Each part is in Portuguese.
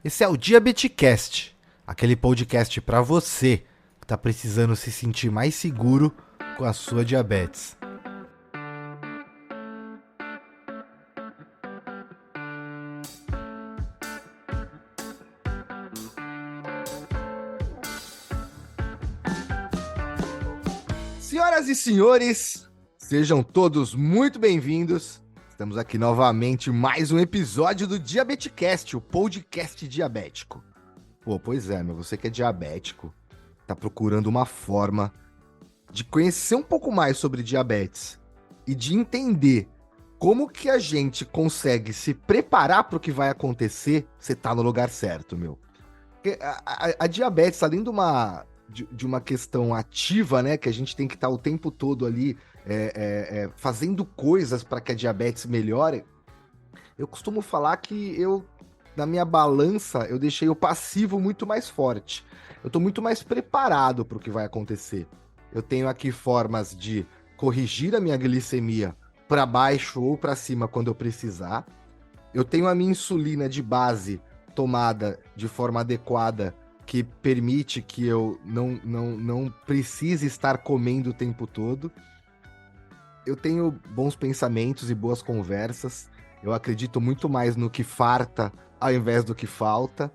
Esse é o Diabetecast, aquele podcast para você que está precisando se sentir mais seguro com a sua diabetes. Senhoras e senhores, sejam todos muito bem-vindos. Estamos aqui novamente em mais um episódio do Diabetecast, o podcast diabético. Pois é, você que é diabético, tá procurando uma forma de conhecer um pouco mais sobre diabetes e de entender como que a gente consegue se preparar para o que vai acontecer, você tá no lugar certo, meu. Porque a diabetes, além de uma questão ativa, né, que a gente tem que estar o tempo todo ali fazendo coisas para que a diabetes melhore, eu costumo falar que na minha balança, eu deixei o passivo muito mais forte. Eu estou muito mais preparado para o que vai acontecer. Eu tenho aqui formas de corrigir a minha glicemia para baixo ou para cima quando eu precisar. Eu tenho a minha insulina de base tomada de forma adequada, que permite que eu não precise estar comendo o tempo todo. Eu tenho bons pensamentos e boas conversas. Eu acredito muito mais no que farta ao invés do que falta.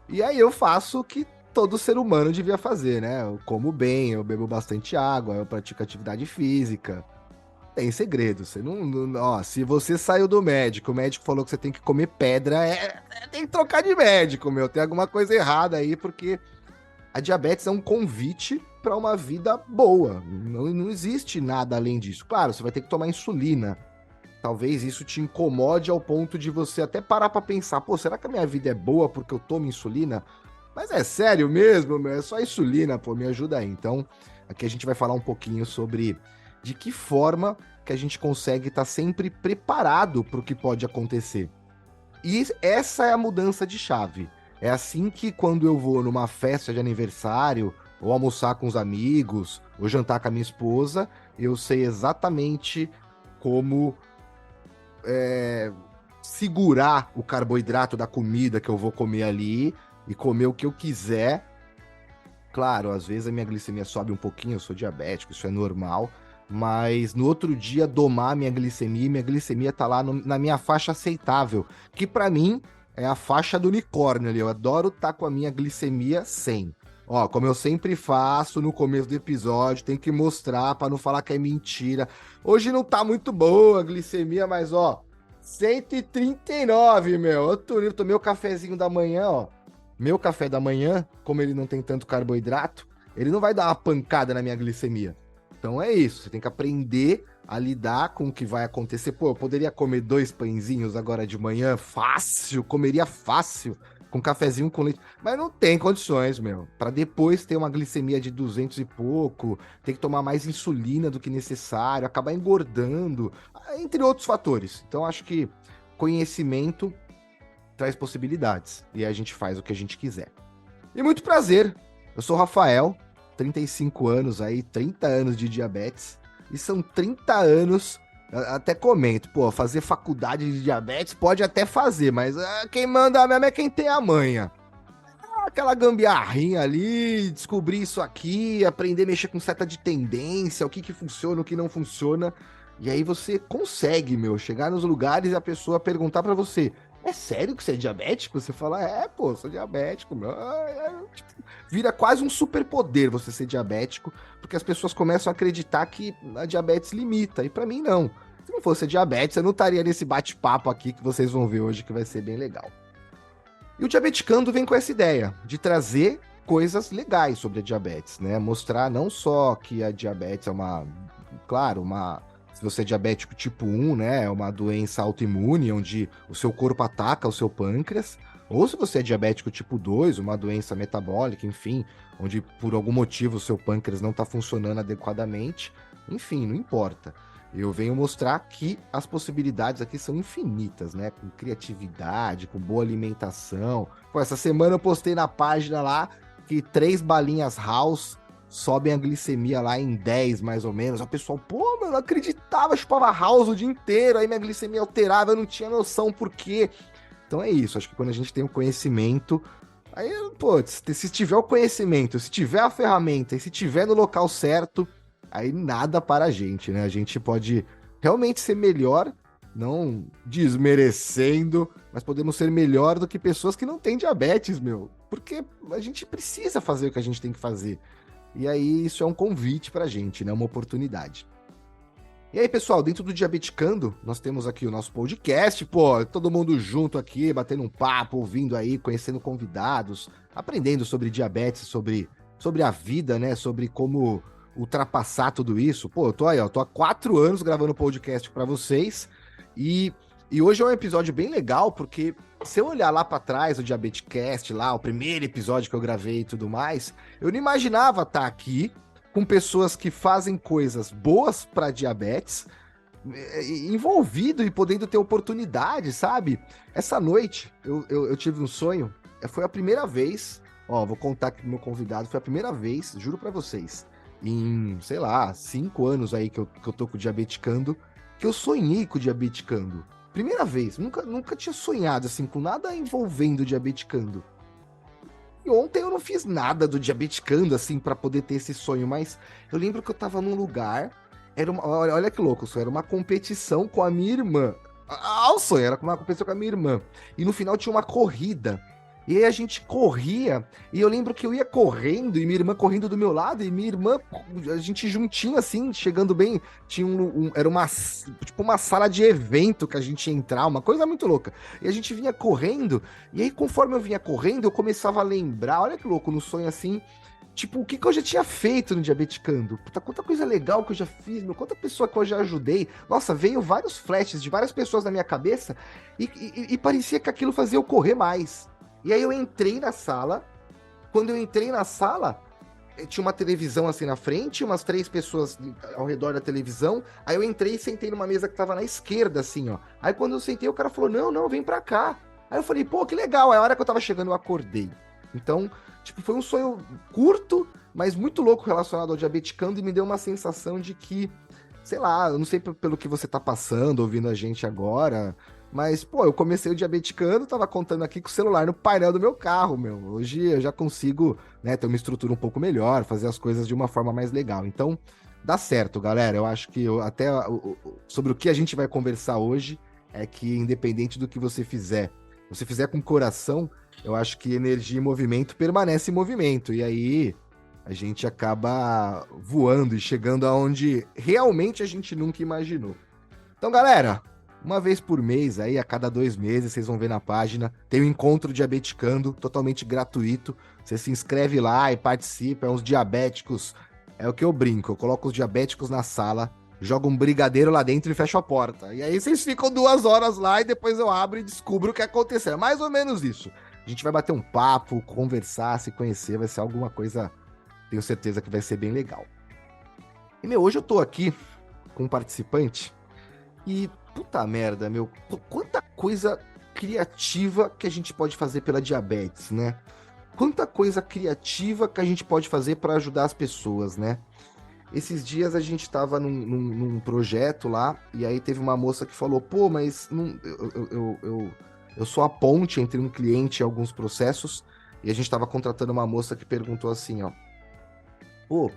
E aí eu faço o que todo ser humano devia fazer, né? Eu como bem, eu bebo bastante água, eu pratico atividade física. Tem segredo, você ó, se você saiu do médico, o médico falou que você tem que comer pedra, tem que trocar de médico, meu. Tem alguma coisa errada aí, porque a diabetes é um convite para uma vida boa. Não existe nada além disso. Claro, você vai ter que tomar insulina. Talvez isso te incomode ao ponto de você até parar para pensar, será que a minha vida é boa porque eu tomo insulina? Mas é sério mesmo, meu? É só insulina, me ajuda aí. Então, aqui a gente vai falar um pouquinho sobre de que forma que a gente consegue estar sempre preparado para o que pode acontecer. E essa é a mudança de chave. É assim que quando eu vou numa festa de aniversário, ou almoçar com os amigos, ou jantar com a minha esposa, eu sei exatamente como segurar o carboidrato da comida que eu vou comer ali e comer o que eu quiser. Claro, às vezes a minha glicemia sobe um pouquinho, eu sou diabético, isso é normal, mas no outro dia domar minha glicemia tá lá na minha faixa aceitável, que para mim é a faixa do unicórnio ali. Eu adoro estar com a minha glicemia 100. Ó, como eu sempre faço no começo do episódio, tem que mostrar para não falar que é mentira. Hoje não tá muito boa a glicemia, mas ó, 139, meu. Eu tomei o cafezinho da manhã, ó. Meu café da manhã, como ele não tem tanto carboidrato, ele não vai dar uma pancada na minha glicemia. Então é isso, você tem que aprender a lidar com o que vai acontecer. Eu poderia comer 2 pãezinhos agora de manhã, fácil, comeria fácil, com cafezinho com leite, mas não tem condições, meu. Para depois ter uma glicemia de 200 e pouco, tem que tomar mais insulina do que necessário, acabar engordando, entre outros fatores. Então acho que conhecimento traz possibilidades e a gente faz o que a gente quiser. E muito prazer, eu sou o Rafael, 35 anos aí, 30 anos de diabetes, e são 30 anos, até comento, fazer faculdade de diabetes pode até fazer, mas quem manda mesmo é quem tem a manha. Aquela gambiarrinha ali, descobrir isso aqui, aprender a mexer com seta de tendência, o que funciona, o que não funciona. E aí você consegue, meu, chegar nos lugares e a pessoa perguntar pra você: é sério que você é diabético? Você fala: sou diabético, meu. Vira quase um superpoder você ser diabético, porque as pessoas começam a acreditar que a diabetes limita. E pra mim, não. Se não fosse diabetes, eu não estaria nesse bate-papo aqui que vocês vão ver hoje, que vai ser bem legal. E o Diabeticando vem com essa ideia de trazer coisas legais sobre a diabetes, né? Mostrar não só que a diabetes é se você é diabético tipo 1, né, é uma doença autoimune, onde o seu corpo ataca o seu pâncreas, ou se você é diabético tipo 2, uma doença metabólica, enfim, onde por algum motivo o seu pâncreas não está funcionando adequadamente, enfim, não importa. Eu venho mostrar que as possibilidades aqui são infinitas, né? Com criatividade, com boa alimentação. Essa semana eu postei na página lá que 3 balinhas House sobem a glicemia lá em 10, mais ou menos. O pessoal, eu não acreditava, chupava House o dia inteiro, aí minha glicemia alterava, eu não tinha noção por quê. Então é isso, acho que quando a gente tem o conhecimento, aí, pô, se tiver o conhecimento, se tiver a ferramenta e se tiver no local certo, aí nada para a gente, né? A gente pode realmente ser melhor, não desmerecendo, mas podemos ser melhor do que pessoas que não têm diabetes, meu. Porque a gente precisa fazer o que a gente tem que fazer. E aí isso é um convite pra gente, né? Uma oportunidade. E aí, pessoal, dentro do Diabeticando, nós temos aqui o nosso podcast, pô, todo mundo junto aqui, batendo um papo, ouvindo aí, conhecendo convidados, aprendendo sobre diabetes, sobre a vida, né, sobre como ultrapassar tudo isso. Pô, eu tô aí, ó, tô há 4 anos gravando podcast para vocês e, e hoje é um episódio bem legal, porque se eu olhar lá para trás, o Diabetecast lá, o primeiro episódio que eu gravei e tudo mais, eu não imaginava estar aqui com pessoas que fazem coisas boas para diabetes, envolvido e podendo ter oportunidade, sabe? Essa noite eu tive um sonho, foi a primeira vez, ó, vou contar aqui pro meu convidado, foi a primeira vez, juro para vocês, em, sei lá, 5 anos aí que eu tô com o Diabeticando, que eu sonhei com o Diabeticando. Primeira vez, nunca tinha sonhado assim, com nada envolvendo o Diabeticando. E ontem eu não fiz nada do Diabeticando, assim, pra poder ter esse sonho, mas eu lembro que eu tava num lugar, olha que louco, o sonho era uma competição com a minha irmã. O sonho era uma competição com a minha irmã. E no final tinha uma corrida. E aí a gente corria, e eu lembro que eu ia correndo, e minha irmã correndo do meu lado, e minha irmã, a gente juntinho assim, chegando bem, tinha era tipo uma sala de evento que a gente ia entrar, uma coisa muito louca. E a gente vinha correndo, e aí conforme eu vinha correndo, eu começava a lembrar, olha que louco, no sonho assim, tipo, o que que eu já tinha feito no Diabeticando? Puta, quanta coisa legal que eu já fiz, meu, quanta pessoa que eu já ajudei. Nossa, veio vários flashes de várias pessoas na minha cabeça, e parecia que aquilo fazia eu correr mais. E aí eu entrei na sala. Quando eu entrei na sala, tinha uma televisão assim na frente, umas 3 pessoas ao redor da televisão. Aí eu entrei e sentei numa mesa que tava na esquerda, assim, ó. Aí quando eu sentei, o cara falou: não, não, vem pra cá. Aí eu falei: pô, que legal. Aí a hora que eu tava chegando, eu acordei. Então, tipo, foi um sonho curto, mas muito louco relacionado ao Diabeticando e me deu uma sensação de que, sei lá, eu não sei pelo que você tá passando, ouvindo a gente agora, mas, pô, eu comecei o Diabeticando, tava contando aqui com o celular no painel do meu carro, meu. Hoje eu já consigo, né, ter uma estrutura um pouco melhor, fazer as coisas de uma forma mais legal. Então, dá certo, galera. Eu acho que até sobre o que a gente vai conversar hoje é que, independente do que você fizer com coração, eu acho que energia e movimento permanece em movimento. E aí a gente acaba voando e chegando aonde realmente a gente nunca imaginou. Então, galera, uma vez por mês, aí a cada 2 meses, vocês vão ver na página, tem o Encontro Diabeticando, totalmente gratuito. Você se inscreve lá e participa, é uns diabéticos, é o que eu brinco, eu coloco os diabéticos na sala, jogo um brigadeiro lá dentro e fecho a porta. E aí vocês ficam 2 horas lá e depois eu abro e descubro o que aconteceu. É mais ou menos isso. A gente vai bater um papo, conversar, se conhecer, vai ser alguma coisa, tenho certeza que vai ser bem legal. E, meu, hoje eu tô aqui com um participante e, puta merda, meu, quanta coisa criativa que a gente pode fazer pela diabetes, né? Quanta coisa criativa que a gente pode fazer para ajudar as pessoas, né? Esses dias a gente tava num projeto lá, e aí teve uma moça que falou: pô, mas eu sou a ponte entre um cliente e alguns processos, e a gente tava contratando uma moça que perguntou assim, ó: pô,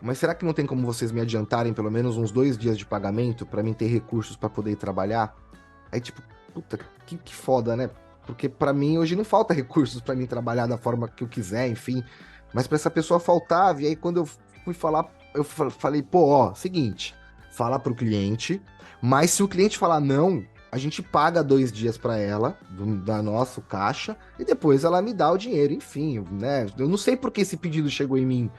mas será que não tem como vocês me adiantarem pelo menos uns 2 dias de pagamento para mim ter recursos para poder ir trabalhar? Aí, tipo, puta, que foda, né? Porque para mim hoje não falta recursos para mim trabalhar da forma que eu quiser, enfim. Mas para essa pessoa faltava. E aí, quando eu fui falar, eu falei, pô, ó, seguinte, fala pro cliente, mas se o cliente falar não, a gente paga 2 dias para ela, da nosso caixa, e depois ela me dá o dinheiro, enfim, né? Eu não sei por que esse pedido chegou em mim.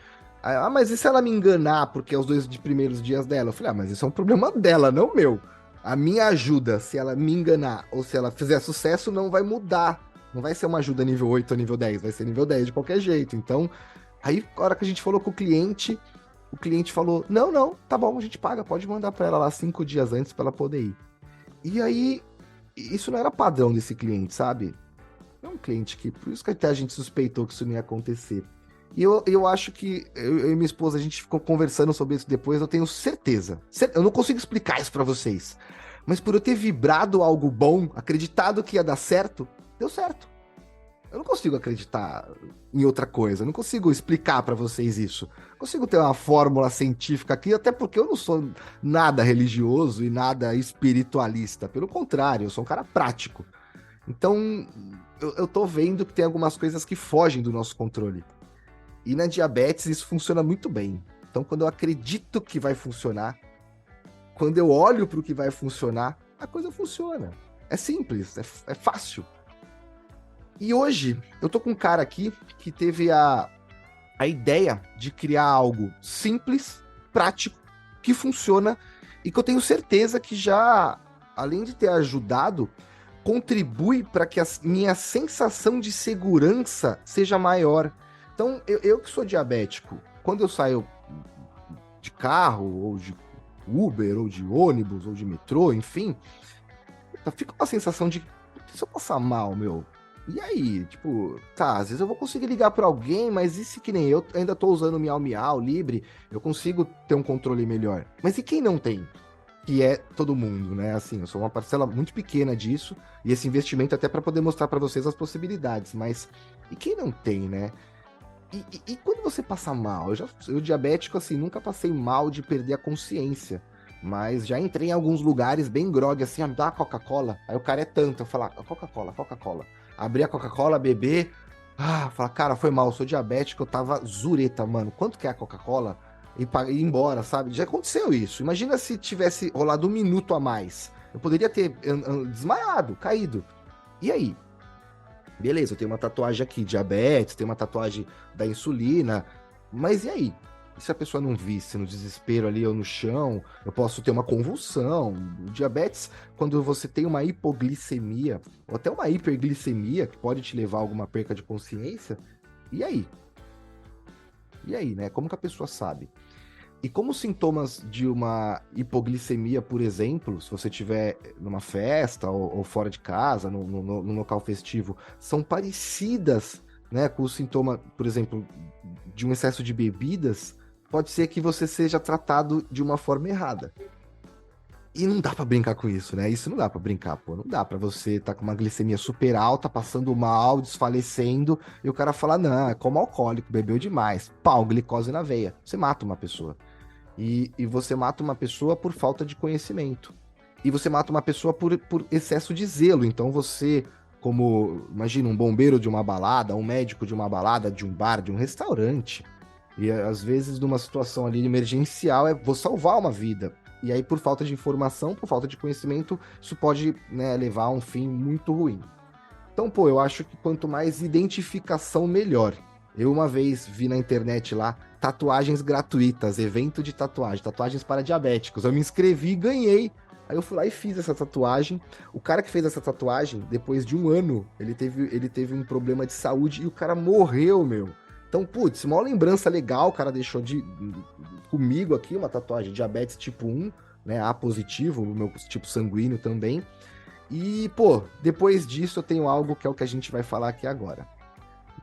Ah, mas e se ela me enganar porque é os 2 primeiros dias dela? Eu falei, ah, mas isso é um problema dela, não meu. A minha ajuda, se ela me enganar ou se ela fizer sucesso, não vai mudar. Não vai ser uma ajuda nível 8 ou nível 10, vai ser nível 10 de qualquer jeito. Então, aí, a hora que a gente falou com o cliente falou: não, não, tá bom, a gente paga, pode mandar pra ela lá 5 dias antes pra ela poder ir. E aí, isso não era padrão desse cliente, sabe? É um cliente que, por isso que até a gente suspeitou que isso não ia acontecer. E eu acho que eu e minha esposa, a gente ficou conversando sobre isso depois, eu tenho certeza. Eu não consigo explicar isso pra vocês. Mas por eu ter vibrado algo bom, acreditado que ia dar certo, deu certo. Eu não consigo acreditar em outra coisa, eu não consigo explicar pra vocês isso. Não consigo ter uma fórmula científica aqui, até porque eu não sou nada religioso e nada espiritualista. Pelo contrário, eu sou um cara prático. Então, eu tô vendo que tem algumas coisas que fogem do nosso controle. E na diabetes isso funciona muito bem. Então, quando eu acredito que vai funcionar, quando eu olho para o que vai funcionar, a coisa funciona. É simples, é fácil. E hoje, eu tô com um cara aqui que teve a ideia de criar algo simples, prático, que funciona e que eu tenho certeza que já, além de ter ajudado, contribui para que a minha sensação de segurança seja maior. Então, eu que sou diabético, quando eu saio de carro, ou de Uber, ou de ônibus, ou de metrô, enfim, fica uma sensação de, se eu passar mal, meu, e aí? Tipo, tá, às vezes eu vou conseguir ligar para alguém, mas e se que nem eu ainda tô usando o Miau Miau, Libre, eu consigo ter um controle melhor. Mas e quem não tem? Que é todo mundo, né? Assim, eu sou uma parcela muito pequena disso, e esse investimento até para poder mostrar para vocês as possibilidades, mas e quem não tem, né? E quando você passa mal? Eu diabético, assim, nunca passei mal de perder a consciência, mas já entrei em alguns lugares bem grog, assim, me dá a Coca-Cola, aí o cara é tanto, eu falo, Coca-Cola, Coca-Cola. Abri a Coca-Cola, beber, fala, cara, foi mal, eu sou diabético, eu tava zureta, mano, quanto que é a Coca-Cola? E ir embora, sabe? Já aconteceu isso. Imagina se tivesse rolado um minuto a mais. Eu poderia ter desmaiado, caído. E aí? Beleza, eu tenho uma tatuagem aqui, diabetes, tenho uma tatuagem da insulina, mas e aí? E se a pessoa não visse no desespero ali ou no chão, eu posso ter uma convulsão. O diabetes, quando você tem uma hipoglicemia, ou até uma hiperglicemia, que pode te levar a alguma perca de consciência, e aí? E aí, né? Como que a pessoa sabe? E como sintomas de uma hipoglicemia, por exemplo, se você estiver numa festa ou fora de casa, no local festivo, são parecidas, né, com o sintoma, por exemplo, de um excesso de bebidas, pode ser que você seja tratado de uma forma errada. E não dá pra brincar com isso, né? Isso não dá pra brincar, pô. Não dá pra você estar com uma glicemia super alta, passando mal, desfalecendo, e o cara falar, não, é como alcoólico, bebeu demais. Pau, glicose na veia. Você mata uma pessoa. E você mata uma pessoa por falta de conhecimento. E você mata uma pessoa por excesso de zelo. Então você, como, imagina, um bombeiro de uma balada, um médico de uma balada, de um bar, de um restaurante. E às vezes, numa situação ali emergencial, vou salvar uma vida. E aí, por falta de informação, por falta de conhecimento, isso pode, né, levar a um fim muito ruim. Então, pô, eu acho que quanto mais identificação, melhor. Eu uma vez vi na internet lá, tatuagens gratuitas, evento de tatuagem, tatuagens para diabéticos. Eu me inscrevi e ganhei. Aí eu fui lá e fiz essa tatuagem. O cara que fez essa tatuagem, depois de um ano, ele teve um problema de saúde e o cara morreu, meu. Então, putz, uma lembrança legal, o cara deixou comigo aqui, uma tatuagem diabetes tipo 1, né, A positivo, o meu tipo sanguíneo também. E, pô, depois disso eu tenho algo que é o que a gente vai falar aqui agora.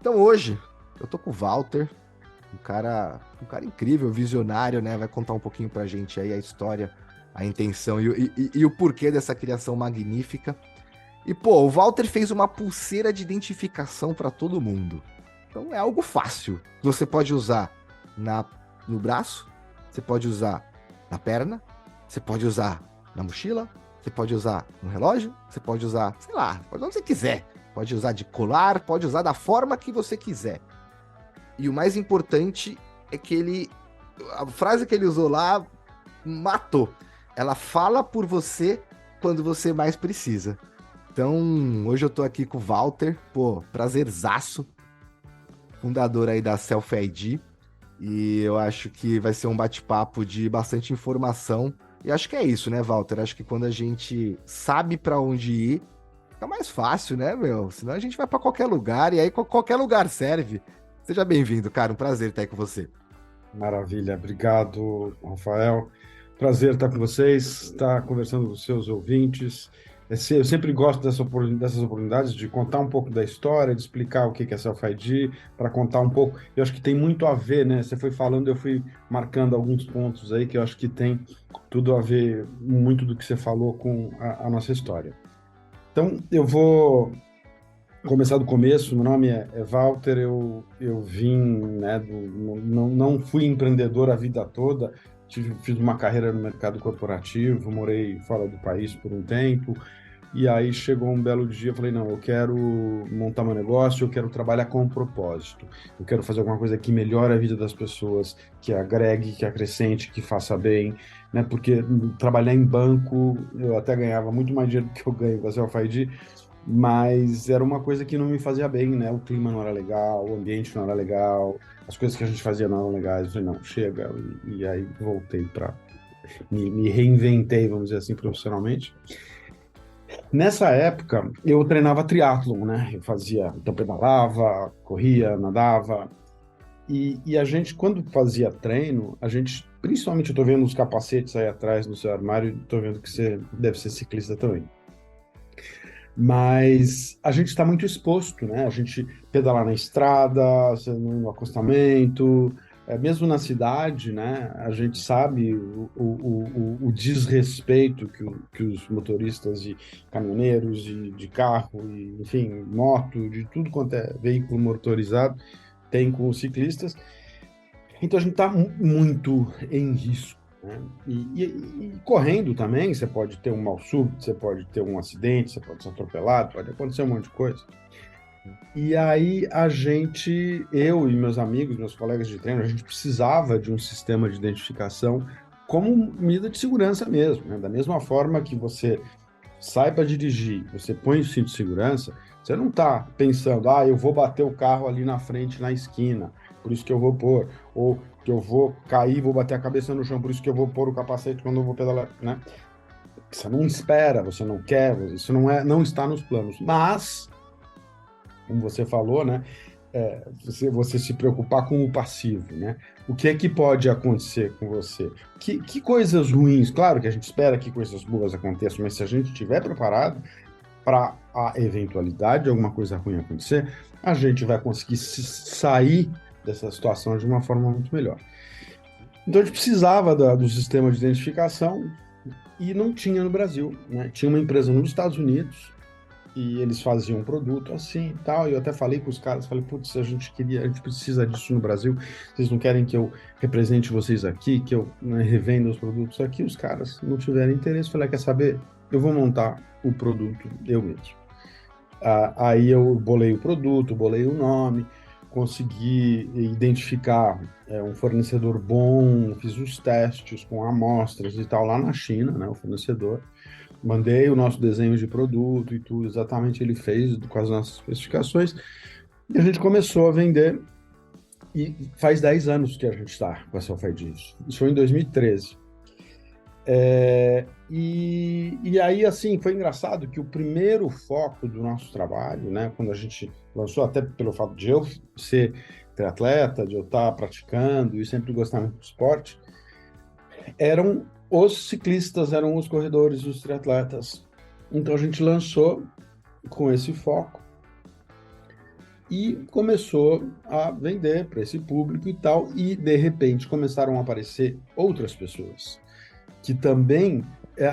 Então hoje, eu tô com o Walter, um cara incrível, visionário, né? Vai contar um pouquinho pra gente aí a história, a intenção e o porquê dessa criação magnífica. E, pô, o Walter fez uma pulseira de identificação pra todo mundo. Então é algo fácil. Você pode usar no braço, você pode usar na perna, você pode usar na mochila, você pode usar no relógio, você pode usar, sei lá, pode usar onde você quiser. Pode usar de colar, pode usar da forma que você quiser. E o mais importante é que a frase que ele usou lá matou. Ela fala por você quando você mais precisa. Então, hoje eu tô aqui com o Walter, pô, prazerzaço, fundador aí da Self ID. E eu acho que vai ser um bate-papo de bastante informação. E acho que é isso, né, Walter? Acho que quando a gente sabe para onde ir, fica mais fácil, né, meu? Senão a gente vai para qualquer lugar e aí qualquer lugar serve. Seja bem-vindo, cara. Um prazer estar aí com você. Maravilha, obrigado, Rafael. Prazer estar com vocês, estar conversando com os seus ouvintes. Eu sempre gosto dessas oportunidades de contar um pouco da história, de explicar o que é Self-ID, para contar um pouco. Eu acho que tem muito a ver, né? Você foi falando, eu fui marcando alguns pontos aí que eu acho que tem tudo a ver, muito do que você falou com a nossa história. Então, eu vou começar do começo. Meu nome é Walter, eu vim, né, não fui empreendedor a vida toda, fiz uma carreira no mercado corporativo, morei fora do país por um tempo, e aí chegou um belo dia, eu falei, não, eu quero montar meu negócio, eu quero trabalhar com um propósito, eu quero fazer alguma coisa que melhore a vida das pessoas, que agregue, que acrescente, que faça bem, né, porque trabalhar em banco, eu até ganhava muito mais dinheiro do que eu ganho com a Self-ID, mas era uma coisa que não me fazia bem, né? O clima não era legal, o ambiente não era legal, as coisas que a gente fazia não eram legais. Eu falei, não, chega. E aí voltei para. Me reinventei, vamos dizer assim, profissionalmente. Nessa época, eu treinava triatlon, né? Eu fazia, então pedalava, corria, nadava. E a gente, quando fazia treino, a gente, principalmente eu tô vendo os capacetes aí atrás no seu armário, tô vendo que você deve ser ciclista também. Mas a gente está muito exposto, né? A gente pedalar na estrada, no acostamento, mesmo na cidade, né? A gente sabe o desrespeito que os motoristas e caminhoneiros e de carro, e, enfim, moto, de tudo quanto é veículo motorizado, tem com os ciclistas. Então a gente está muito em risco. Né? E correndo também, você pode ter um mal súbito, você pode ter um acidente, você pode ser atropelado, pode acontecer um monte de coisa. E aí a gente, eu e meus amigos, meus colegas de treino, a gente precisava de um sistema de identificação como medida de segurança mesmo, né? Da mesma forma que você sai para dirigir, você põe o cinto de segurança, você não está pensando, eu vou bater o carro ali na frente, na esquina, por isso que eu vou pôr, ou que eu vou cair, vou bater a cabeça no chão, por isso que eu vou pôr o capacete quando eu vou pedalar, né? Você não espera, você não quer, isso não está nos planos. Mas, como você falou, né? Você se preocupar com o passivo, né? O que é que pode acontecer com você? Que coisas ruins? Claro que a gente espera que coisas boas aconteçam, mas se a gente estiver preparado para a eventualidade de alguma coisa ruim acontecer, a gente vai conseguir sair dessa situação de uma forma muito melhor. Então a gente precisava do sistema de identificação e não tinha no Brasil, né? Tinha uma empresa nos Estados Unidos e eles faziam um produto assim e tal. E eu até falei com os caras, falei, putz, a gente precisa disso no Brasil. Vocês não querem que eu represente vocês aqui, que eu, né, revenda os produtos aqui? Os caras não tiveram interesse. Falei, quer saber? Eu vou montar o produto eu mesmo. Aí eu bolei o produto, bolei o nome, consegui identificar um fornecedor bom, fiz os testes com amostras e tal lá na China, né, o fornecedor. Mandei o nosso desenho de produto e tudo, exatamente ele fez com as nossas especificações. E a gente começou a vender. E faz 10 anos que a gente está com a Self-ID. Isso foi em 2013. E aí, assim, foi engraçado que o primeiro foco do nosso trabalho, né, quando a gente lançou, até pelo fato de eu ser triatleta, de eu estar praticando e sempre gostar muito de esporte, eram os ciclistas, eram os corredores, os triatletas. Então a gente lançou com esse foco e começou a vender para esse público e tal, e de repente começaram a aparecer outras pessoas que também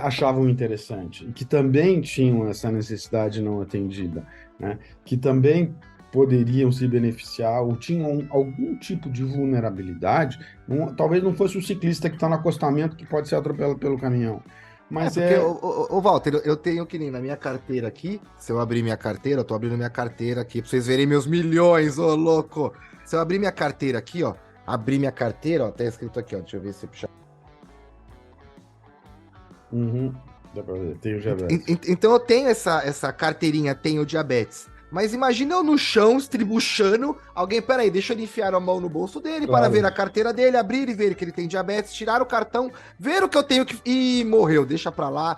achavam interessante e que também tinham essa necessidade não atendida, né? Que também poderiam se beneficiar ou tinham algum tipo de vulnerabilidade. Talvez não fosse o ciclista que está no acostamento que pode ser atropelado pelo caminhão, mas Porque, ô, Walter, eu tenho que nem na minha carteira aqui, se eu abrir minha carteira, eu tô abrindo minha carteira aqui pra vocês verem meus milhões, ô louco. Se eu abrir minha carteira aqui, ó, abrir minha carteira, ó, tá escrito aqui, ó, deixa eu ver se puxar. Uhum, dá pra ver, tem o diabetes. Então eu tenho essa carteirinha, tenho diabetes. Mas imagina eu no chão, estribuchando, alguém, peraí, deixa ele enfiar a mão no bolso dele para ver Claro. a carteira dele, abrir e ver que ele tem diabetes, tirar o cartão, ver o que eu tenho que... Ih, morreu, deixa pra lá.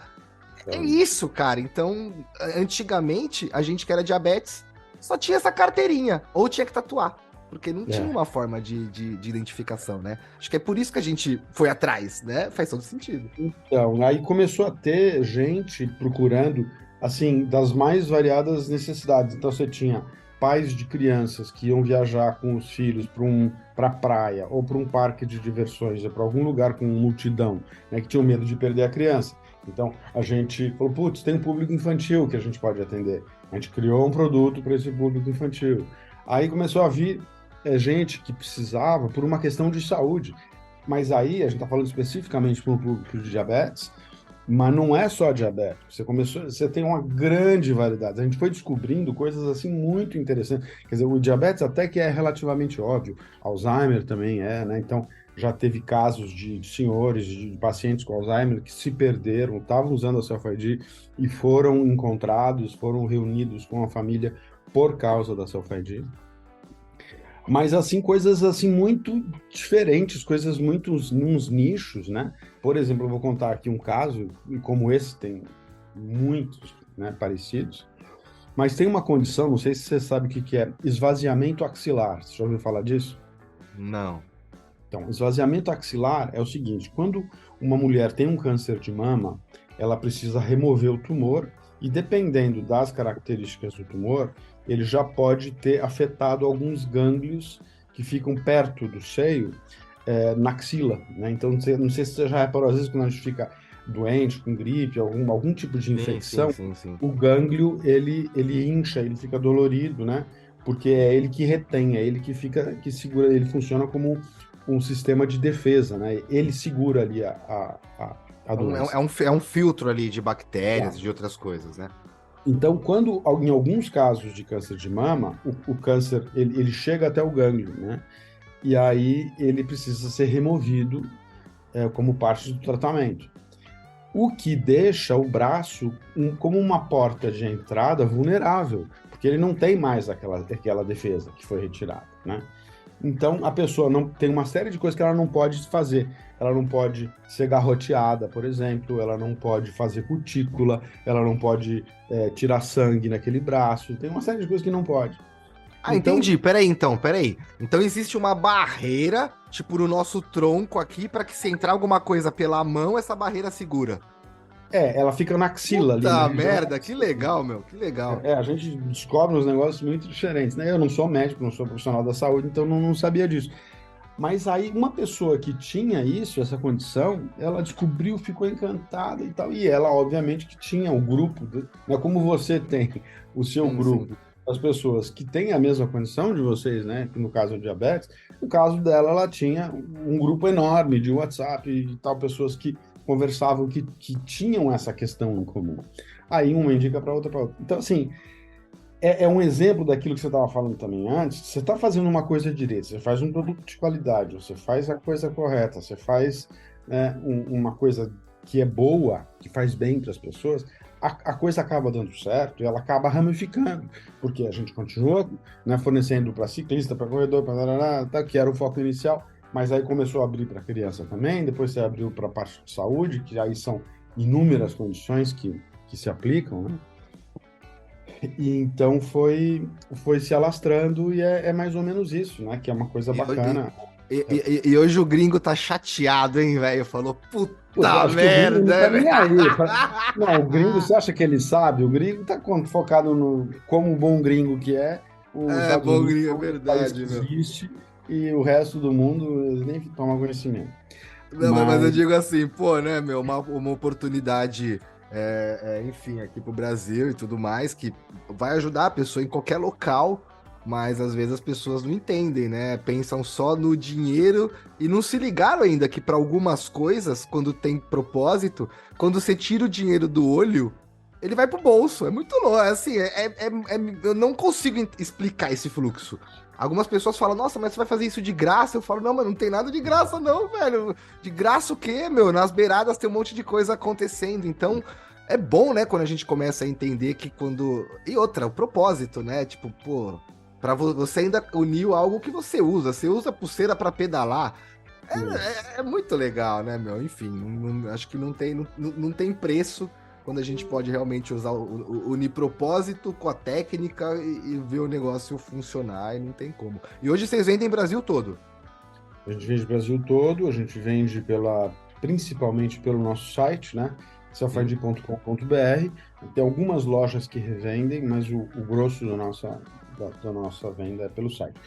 É Então, isso, cara. Então, antigamente, a gente que era diabetes só tinha essa carteirinha, ou tinha que tatuar, porque não tinha é. uma forma de identificação, né? Acho que é por isso que a gente foi atrás, né? Faz todo sentido. Então, aí começou a ter gente procurando. assim, das mais variadas necessidades. Então, você tinha pais de crianças que iam viajar com os filhos para a praia ou para um parque de diversões ou para algum lugar com multidão, né, que tinham medo de perder a criança. Então, a gente falou, putz, tem um público infantil que a gente pode atender. A gente criou um produto para esse público infantil. Aí começou a vir gente que precisava por uma questão de saúde. Mas aí, a gente está falando especificamente para um público de diabetes, mas não é só diabetes. Você tem uma grande variedade. A gente foi descobrindo coisas assim muito interessantes. Quer dizer, o diabetes até que é relativamente óbvio, Alzheimer também é, né? Então, já teve casos de senhores, de pacientes com Alzheimer que se perderam, estavam usando a Self-ID e foram encontrados, foram reunidos com a família por causa da Self-ID. Mas, assim, coisas, assim, muito diferentes, coisas muito nos nichos, né? Por exemplo, eu vou contar aqui um caso, e como esse tem muitos, né, parecidos, mas tem uma condição, não sei se você sabe o que que é, esvaziamento axilar. Você já ouviu falar disso? Não. Então, esvaziamento axilar é o seguinte, quando uma mulher tem um câncer de mama, ela precisa remover o tumor e dependendo das características do tumor, ele já pode ter afetado alguns gânglios que ficam perto do seio, na axila, né? Então, não sei se você já reparou, às vezes quando a gente fica doente, com gripe, algum tipo de Sim, sim, infecção, sim, sim. o gânglio, ele incha, ele fica dolorido, né? Porque é ele que retém, é ele que fica, que segura, ele funciona como um sistema de defesa, né? Ele segura ali a doença. É um filtro ali de bactérias, Exato. de outras coisas, né? Então, em alguns casos de câncer de mama, o câncer ele chega até o gânglio, né? E aí ele precisa ser removido como parte do tratamento. O que deixa o braço como uma porta de entrada vulnerável, porque ele não tem mais aquela defesa que foi retirada, né? Então, a pessoa não tem uma série de coisas que ela não pode fazer. Ela não pode ser garroteada, por exemplo, ela não pode fazer cutícula, ela não pode tirar sangue naquele braço, tem uma série de coisas que não pode. Ah, Então, entendi. Peraí. Então existe uma barreira, tipo, no nosso tronco aqui, para que se entrar alguma coisa pela mão, essa barreira segura. ela fica na axila ali, na Puta região. merda, que legal, meu, que legal. A gente descobre uns negócios muito diferentes, né? Eu não sou médico, não sou profissional da saúde, então não sabia disso. Mas aí uma pessoa que tinha isso, essa condição, ela descobriu, ficou encantada e tal. E ela, obviamente, que tinha o grupo, né? Como você tem o seu Sim, sim. grupo, as pessoas que têm a mesma condição de vocês, né? Que no caso é diabetes, no caso dela, ela tinha um grupo enorme de WhatsApp e tal, pessoas que conversavam, que tinham essa questão em comum. Aí uma indica para outra, para outra. Então, assim, é um exemplo daquilo que você estava falando também antes. Você está fazendo uma coisa direito, você faz um produto de qualidade, você faz a coisa correta, você faz, né, uma coisa que é boa, que faz bem para as pessoas, a coisa acaba dando certo e ela acaba ramificando, porque a gente continua, né, fornecendo para ciclista, para corredor, para que era o foco inicial, mas aí começou a abrir para criança também, depois você abriu para a parte de saúde, que aí são inúmeras condições que se aplicam, né? E então foi se alastrando e é mais ou menos isso, né? Que é uma coisa E, bacana. e hoje o gringo tá chateado, hein, velho? Falou, Putz, eu puta acho que o gringo não tá merda, nem velho. aí. Não, o gringo, você acha que ele sabe? O gringo tá focado no como bom gringo que é. Os É, Estados bom Unidos gringo, é é o único país que verdade, meu. existe e o resto do mundo eles nem tomam conhecimento. Não, mas eu Mas digo assim, pô, né, meu, uma oportunidade, enfim, aqui pro Brasil e tudo mais, que vai ajudar a pessoa em qualquer local, mas às vezes as pessoas não entendem, né? Pensam só no dinheiro e não se ligaram ainda que para algumas coisas, quando tem propósito, quando você tira o dinheiro do olho, ele vai pro bolso. É muito louco, assim, eu não consigo explicar esse fluxo. Algumas pessoas falam, nossa, mas você vai fazer isso de graça? Eu falo, não, mas não tem nada de graça, não, velho. De graça o quê, meu? Nas beiradas tem um monte de coisa acontecendo. Então, é bom, né, quando a gente começa a entender que quando. E outra, o propósito, né? Tipo, pô, pra você ainda uniu algo que você usa. Você usa pulseira pra pedalar. É muito legal, né, meu? Enfim, acho que não tem preço quando a gente pode realmente usar unir propósito com a técnica e ver o negócio funcionar e não tem como. E hoje vocês vendem Brasil todo. a gente vende o Brasil todo, a gente vende principalmente pelo nosso site, né? selfid.com.br. Tem algumas lojas que revendem, mas o grosso da nossa venda é pelo site.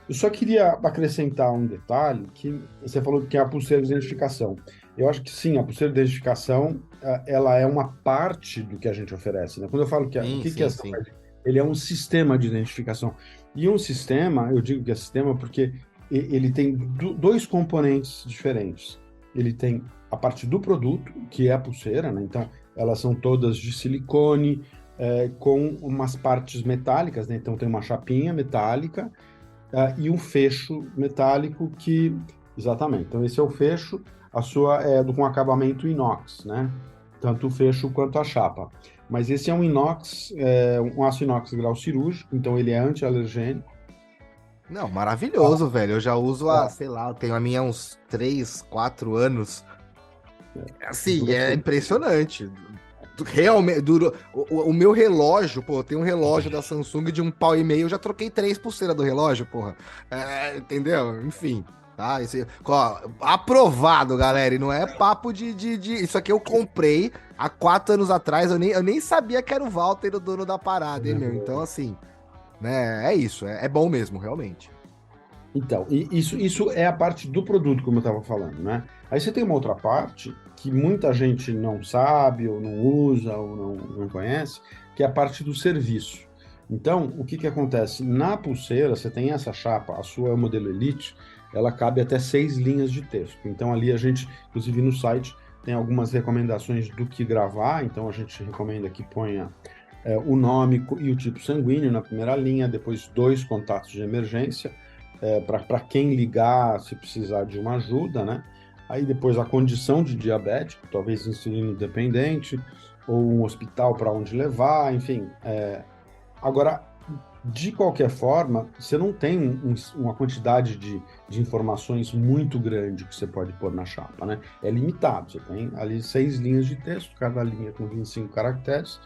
Eu só queria acrescentar um detalhe, que você falou que é a pulseira de identificação. Eu acho que sim, a pulseira de identificação, ela é uma parte do que a gente oferece, né? Quando eu falo o Sim, que é sim, a sim. Selfie? Ele é um sistema de identificação. E um sistema, eu digo que é sistema porque ele tem dois componentes diferentes. Ele tem a parte do produto, que é a pulseira, né? Então, elas são todas de silicone, com umas partes metálicas, né? Então, tem uma chapinha metálica, e um fecho metálico que... Exatamente. Então, esse é o fecho, a sua é com acabamento inox, né? Tanto o fecho quanto a chapa. Mas esse é um inox, um aço inox grau cirúrgico, então ele é anti-alergênico. Não, maravilhoso, velho. Eu já uso sei lá, eu tenho a minha há uns 3, 4 anos. Assim, Dura é tudo. impressionante. Realmente, durou. O meu relógio, pô, tem um relógio da Samsung de 1,5 pau, eu já troquei 3 pulseiras do relógio, porra. Entendeu? Enfim, tá? Ó, aprovado, galera. E não é papo Isso aqui eu comprei há 4 anos atrás, eu nem sabia que era o Walter o dono da parada, hein, meu? Então, assim, né, é isso, é bom mesmo, realmente. Então, e isso é a parte do produto, como eu estava falando, né? Aí você tem uma outra parte que muita gente não sabe, ou não usa, ou não conhece, que é a parte do serviço. Então, o que acontece? Na pulseira, você tem essa chapa, a sua é o modelo Elite, ela cabe até 6 linhas de texto. Então, ali a gente, inclusive no site, tem algumas recomendações do que gravar, então a gente recomenda que ponha o nome e o tipo sanguíneo na primeira linha, depois 2 contatos de emergência, para quem ligar se precisar de uma ajuda, né? Aí depois a condição de diabético, talvez insulino dependente, ou um hospital para onde levar, enfim. Agora, de qualquer forma, você não tem uma quantidade de informações muito grande que você pode pôr na chapa, né? É limitado, você tem ali 6 linhas de texto, cada linha com 25 caracteres.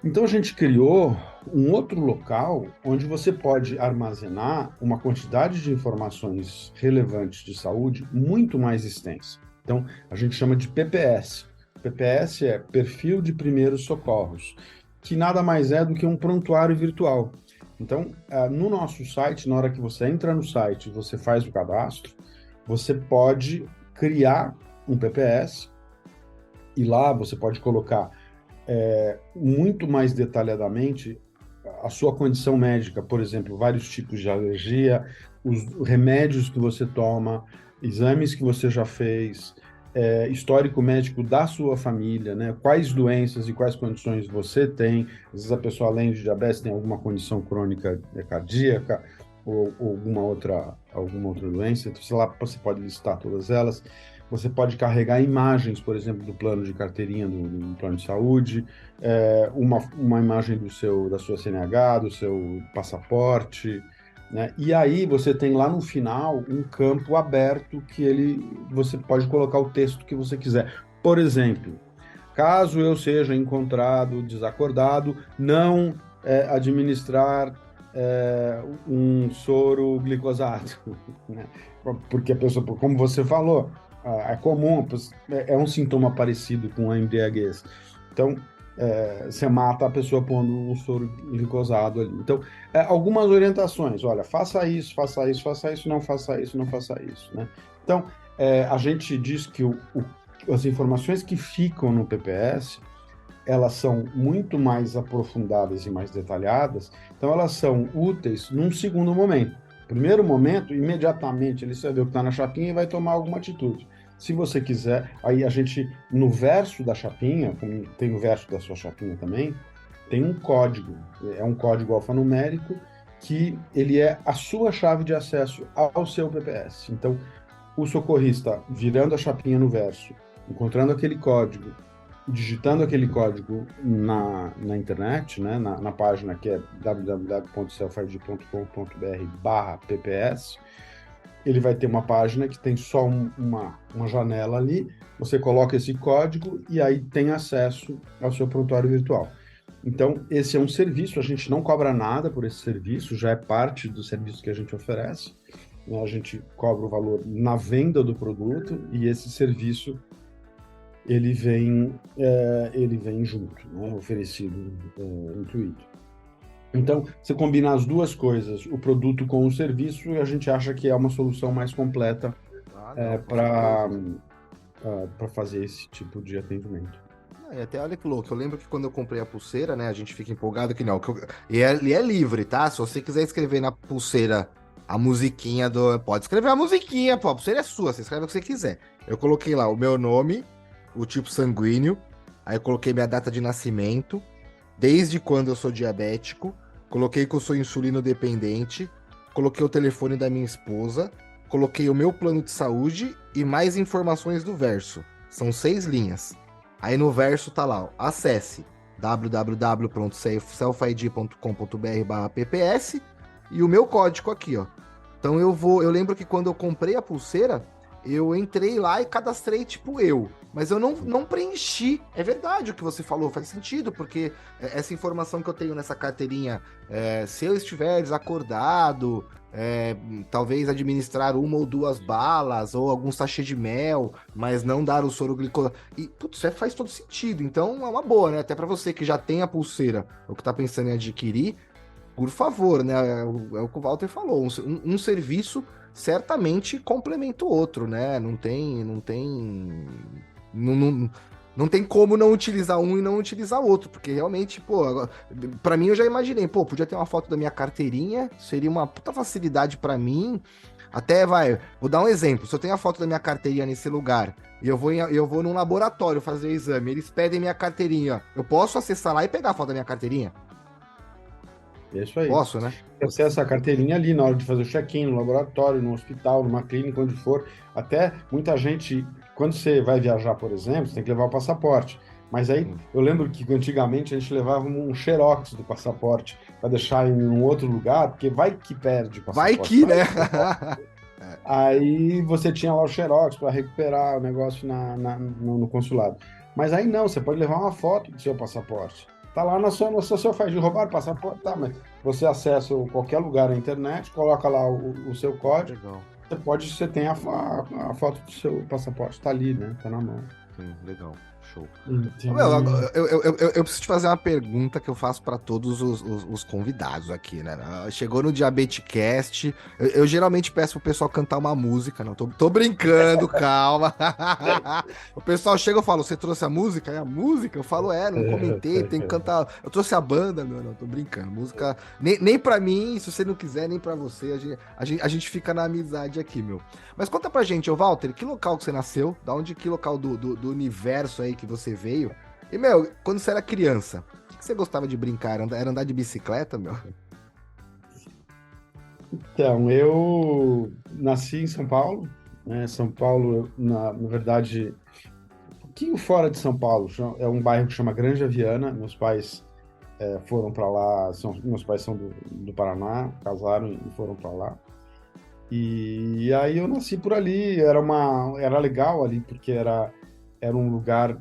Então a gente criou um outro local onde você pode armazenar uma quantidade de informações relevantes de saúde muito mais extensa. Então a gente chama de PPS. PPS é Perfil de Primeiros Socorros, que nada mais é do que um prontuário virtual. Então, no nosso site, na hora que você entra no site e você faz o cadastro, você pode criar um PPS e lá você pode colocar muito mais detalhadamente a sua condição médica, por exemplo, vários tipos de alergia, os remédios que você toma, exames que você já fez, histórico médico da sua família, né? Quais doenças e quais condições você tem. Às vezes a pessoa, além de diabetes, tem alguma condição crônica cardíaca ou alguma outra doença. Então, sei lá, você pode listar todas elas. Você pode carregar imagens, por exemplo, do plano de carteirinha do plano de saúde, uma imagem da sua CNH, do seu passaporte, né? E aí você tem lá no final um campo aberto que você pode colocar o texto que você quiser. Por exemplo, caso eu seja encontrado desacordado, não administrar um soro glicosado, né? Porque a pessoa, como você falou, é comum, é um sintoma parecido com a embriaguez. Então, você mata a pessoa pondo um soro glicosado ali. Então, algumas orientações, olha, faça isso, faça isso, faça isso, não faça isso, não faça isso, né? Então, a gente diz que as informações que ficam no PPS, elas são muito mais aprofundadas e mais detalhadas, então elas são úteis num segundo momento. Primeiro momento, imediatamente, ele vai ver o que está na chapinha e vai tomar alguma atitude. Se você quiser, aí a gente, no verso da chapinha, como tem o verso da sua chapinha também, tem um código, é um código alfanumérico que ele é a sua chave de acesso ao seu PPS. Então, o socorrista virando a chapinha no verso, encontrando aquele código, digitando aquele código na internet, né, na página que é www.selfid.com.br/pps, ele vai ter uma página que tem só uma janela ali, você coloca esse código e aí tem acesso ao seu prontuário virtual. Então, esse é um serviço, a gente não cobra nada por esse serviço, já é parte do serviço que a gente oferece, né? A gente cobra o valor na venda do produto e esse serviço ele vem junto, né? Oferecido, incluído. Então, você combina as duas coisas, o produto com o serviço, e a gente acha que é uma solução mais completa Ah, não, com para certeza. fazer esse tipo de atendimento. Ah, e até olha que louco, eu lembro que quando eu comprei a pulseira, né, a gente fica empolgado que não, e é livre, tá? Se você quiser escrever na pulseira a musiquinha do... Pode escrever a musiquinha, pô, a pulseira é sua, você escreve o que você quiser. Eu coloquei lá o meu nome, o tipo sanguíneo, aí eu coloquei minha data de nascimento, desde quando eu sou diabético, coloquei que eu sou insulino dependente, coloquei o telefone da minha esposa, coloquei o meu plano de saúde e mais informações do verso. São 6 linhas. Aí no verso tá lá, ó, acesse www.selfid.com.br/pps e o meu código aqui, ó. Então eu lembro que quando eu comprei a pulseira, eu entrei lá e cadastrei tipo eu, mas eu não preenchi. É verdade o que você falou, faz sentido, porque essa informação que eu tenho nessa carteirinha, se eu estiver desacordado, talvez administrar uma ou duas balas ou algum sachê de mel, mas não dar o soro glicose. E, putz, isso faz todo sentido. Então é uma boa, né? Até para você que já tem a pulseira ou que tá pensando em adquirir, por favor, né? É o que o Walter falou. Um serviço certamente complementa o outro, né? Não tem como não utilizar um e não utilizar o outro, porque realmente, pô, para mim eu já imaginei, pô, podia ter uma foto da minha carteirinha, seria uma puta facilidade para mim. Até vou dar um exemplo. Se eu tenho a foto da minha carteirinha nesse lugar e eu vou num laboratório fazer o exame, eles pedem minha carteirinha, eu posso acessar lá e pegar a foto da minha carteirinha? É isso aí. Posso, né? Você acessa a carteirinha ali na hora de fazer o check-in, no laboratório, no hospital, numa clínica, onde for. Até muita gente, quando você vai viajar, por exemplo, você tem que levar o passaporte. Mas aí Sim. eu lembro que antigamente a gente levava um xerox do passaporte para deixar em um outro lugar, porque vai que perde o Vai passaporte. que, Vai né? que aí você tinha lá o xerox para recuperar o negócio no consulado. Mas aí não, você pode levar uma foto do seu passaporte. Tá lá na sua selfie de roubar o passaporte, tá, mas você acessa qualquer lugar na internet, coloca lá o seu código, Legal. você tem a foto do seu passaporte, tá ali, né? Tá na mão. Sim, legal. Show. Ô, meu, Então, eu preciso te fazer uma pergunta que eu faço para todos os convidados aqui, né? Chegou no Diabetecast, eu geralmente peço pro pessoal cantar uma música, não, tô brincando, calma. O pessoal chega e fala, você trouxe a música? É a música? Eu falo, não comentei, tem que cantar. Eu trouxe a banda, meu, não, tô brincando. Música, nem para mim, se você não quiser, nem para você, a gente fica na amizade aqui, meu. Mas conta pra gente, ô Walter, que local que você nasceu? Que local do universo aí que você veio? E, meu, quando você era criança, o que você gostava de brincar? Era andar de bicicleta, meu? eu nasci em São Paulo, né? São Paulo, na verdade, um pouquinho fora de São Paulo, é um bairro que chama Granja Viana. Meus pais foram para lá, meus pais são do Paraná, casaram e foram para lá. E aí eu nasci por ali, era legal ali, porque era um lugar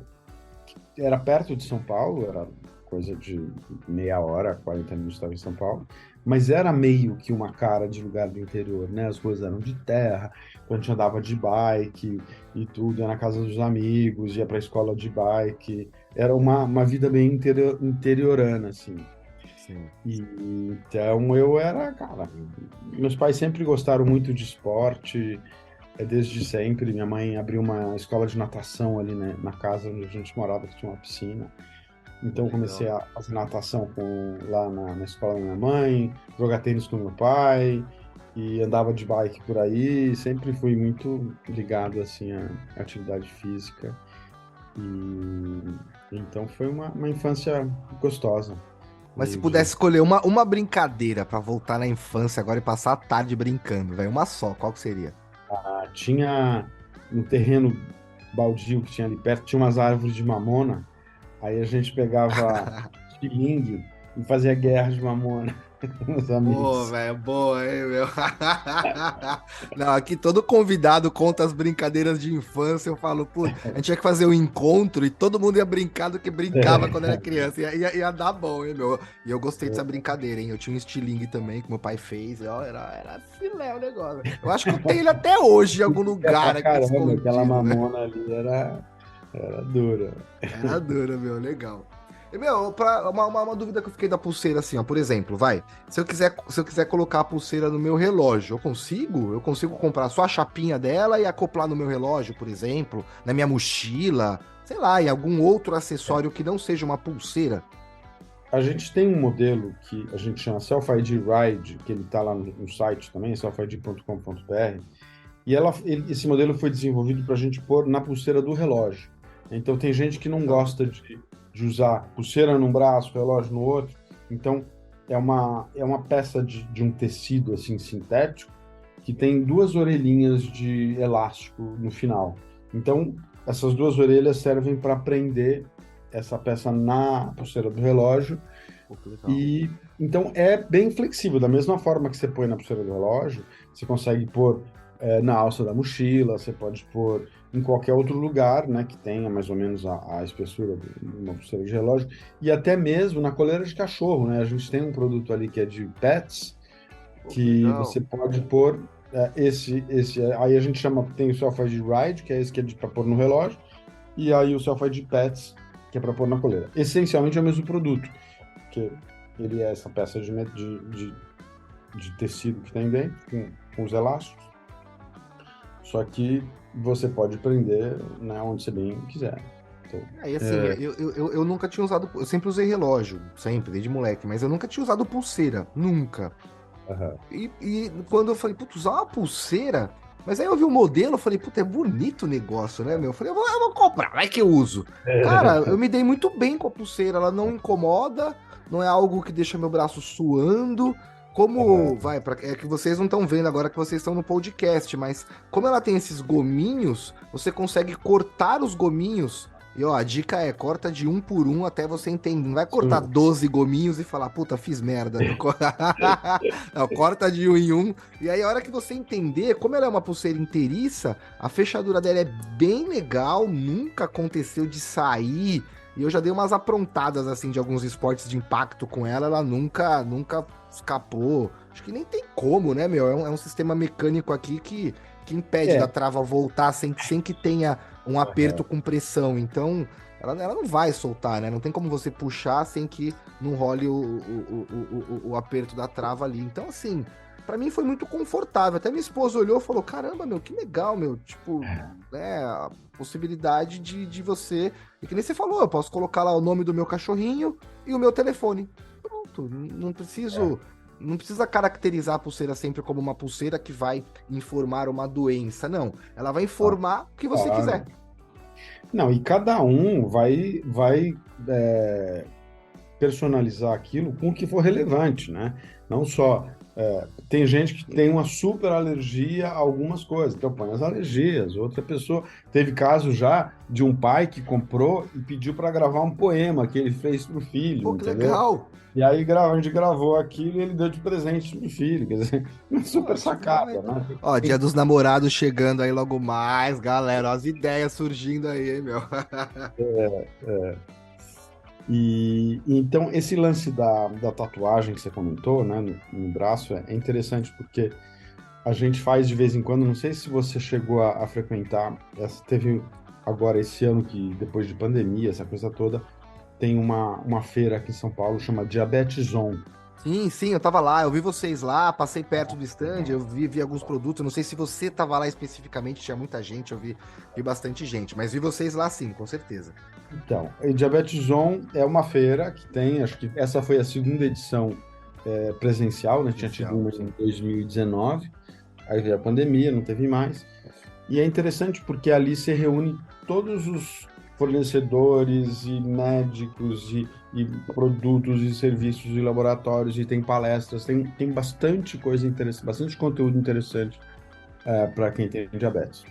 que era perto de São Paulo, era coisa de meia hora, 40 minutos estava em São Paulo, mas era meio que uma cara de lugar do interior, né? As ruas eram de terra, a gente andava de bike e tudo, ia na casa dos amigos, ia para a escola de bike, era uma vida bem interiorana, assim. Sim. E, então eu era, cara, meus pais sempre gostaram muito de esporte, desde sempre. Minha mãe abriu uma escola de natação ali, né, na casa onde a gente morava, que tinha uma piscina. Então eu Legal. comecei a fazer natação lá na escola da minha mãe, jogar tênis com meu pai e andava de bike por aí. Sempre fui muito ligado assim à atividade física. E então foi uma infância gostosa. Mas se De pudesse escolher uma brincadeira pra voltar na infância agora e passar a tarde brincando, velho, uma só, qual que seria? Tinha um terreno baldio que tinha ali perto, tinha umas árvores de mamona. Aí a gente pegava estilingue e fazia guerra de mamona com os Pô, amigos. velho, boa, hein, meu? Não, aqui todo convidado conta as brincadeiras de infância. Eu falo, pô, a gente tinha que fazer um encontro e todo mundo ia brincar do que brincava quando era criança. Ia dar bom, hein, meu? E eu gostei dessa brincadeira, hein? Eu tinha um estilingue também que meu pai fez. Ó, era filé o negócio. Eu acho que eu tenho ele até hoje em algum É pra lugar aqui caramba, aquela escondido, né? mamona ali era. Era dura. Era dura, meu, legal. E, meu, uma dúvida que eu fiquei da pulseira, assim, ó, por exemplo, vai. Se eu quiser colocar a pulseira no meu relógio, eu consigo? Eu consigo comprar só a chapinha dela e acoplar no meu relógio, por exemplo, na minha mochila, sei lá, em algum outro acessório que não seja uma pulseira? A gente tem um modelo que a gente chama Self-ID Ride, que ele está lá no site também, selfid.com.br, e esse modelo foi desenvolvido para a gente pôr na pulseira do relógio. Então, tem gente que não Legal. gosta de usar pulseira num braço, relógio no outro. Então, é uma peça de um tecido assim sintético que tem duas orelhinhas de elástico no final. Então, essas duas orelhas servem para prender essa peça na pulseira do relógio Pô, que legal. e então é bem flexível. Da mesma forma que você põe na pulseira do relógio, você consegue pôr na alça da mochila, você pode pôr em qualquer outro lugar, né, que tenha mais ou menos a espessura de uma pulseira de relógio, e até mesmo na coleira de cachorro, né? A gente tem um produto ali que é de pets, Pô, que que legal. você pode pôr aí a gente chama, tem o Self-ID Ride, que é esse que é para pôr no relógio, e aí o Self-ID Pets, que é para pôr na coleira. Essencialmente é o mesmo produto, que ele é essa peça de tecido que tem dentro, com os elásticos, só que você pode prender, né, onde você bem quiser. Então, Aí, assim, eu nunca tinha usado. Eu sempre usei relógio, sempre, desde moleque, mas eu nunca tinha usado pulseira, nunca. aham. E quando eu falei, putz, usar uma pulseira. Mas aí eu vi o modelo, eu falei, puta, é bonito o negócio, né, meu? Eu falei, eu vou comprar, vai que eu uso. Cara, eu me dei muito bem com a pulseira, ela não incomoda, não é algo que deixa meu braço suando. Como, Aham. vai, é que vocês não estão vendo agora que vocês estão no podcast, mas como ela tem esses gominhos, você consegue cortar os gominhos. E ó, a dica é, corta de um por um até você entender. Não vai cortar Sim. 12 gominhos e falar, puta, fiz merda. Não, não, corta de um em um. E aí, a hora que você entender, como ela é uma pulseira inteiriça, a fechadura dela é bem legal, nunca aconteceu de sair. E eu já dei umas aprontadas, assim, de alguns esportes de impacto com ela, ela nunca escapou. Acho que nem tem como, né, meu? É um sistema mecânico aqui que impede da É, trava voltar sem que tenha um aperto aham. com pressão. Então, ela não vai soltar, né? Não tem como você puxar sem que não role o aperto da trava ali. Então, assim, pra mim foi muito confortável. Até minha esposa olhou e falou: Caramba, meu, que legal, meu. Tipo, né, a possibilidade de você. E que nem você falou, eu posso colocar lá o nome do meu cachorrinho e o meu telefone. Pronto, não preciso. Não precisa caracterizar a pulseira sempre como uma pulseira que vai informar uma doença, não. Ela vai Ah, informar o que você quiser. claro. Não, e cada um vai é, personalizar aquilo com o que for relevante, né? Não só. Tem gente que tem uma super alergia a algumas coisas, então põe as alergias. Outra pessoa. Teve caso já de um pai que comprou e pediu para gravar um poema que ele fez para o filho, Pô, que entendeu? legal! E aí a gente gravou aquilo e ele deu de presente pro filho. Quer dizer, uma Pô, super demais. sacada, né? Ó, Dia Tem- dos Namorados chegando aí logo mais, galera. Ó, as ideias surgindo aí, hein, meu? E então esse lance da tatuagem que você comentou, né, no braço é interessante porque a gente faz de vez em quando. Não sei se você chegou a frequentar. Teve agora esse ano que depois de pandemia, essa coisa toda, tem uma feira aqui em São Paulo chama Diabetes On. Sim, sim, eu tava lá, eu vi vocês lá, passei perto do stand, eu vi alguns produtos. Eu não sei se você tava lá especificamente, tinha muita gente, vi bastante gente, mas vi vocês lá sim, com certeza. Então, a Diabetes On é uma feira que tem, acho que essa foi a segunda edição presencial, né? Tinha tido Presencial, uma em sim. 2019, aí veio a pandemia, não teve mais. E é interessante porque ali se reúne todos os fornecedores e médicos e produtos e serviços e laboratórios, e tem palestras, tem bastante coisa interessante, bastante conteúdo interessante para quem tem diabetes.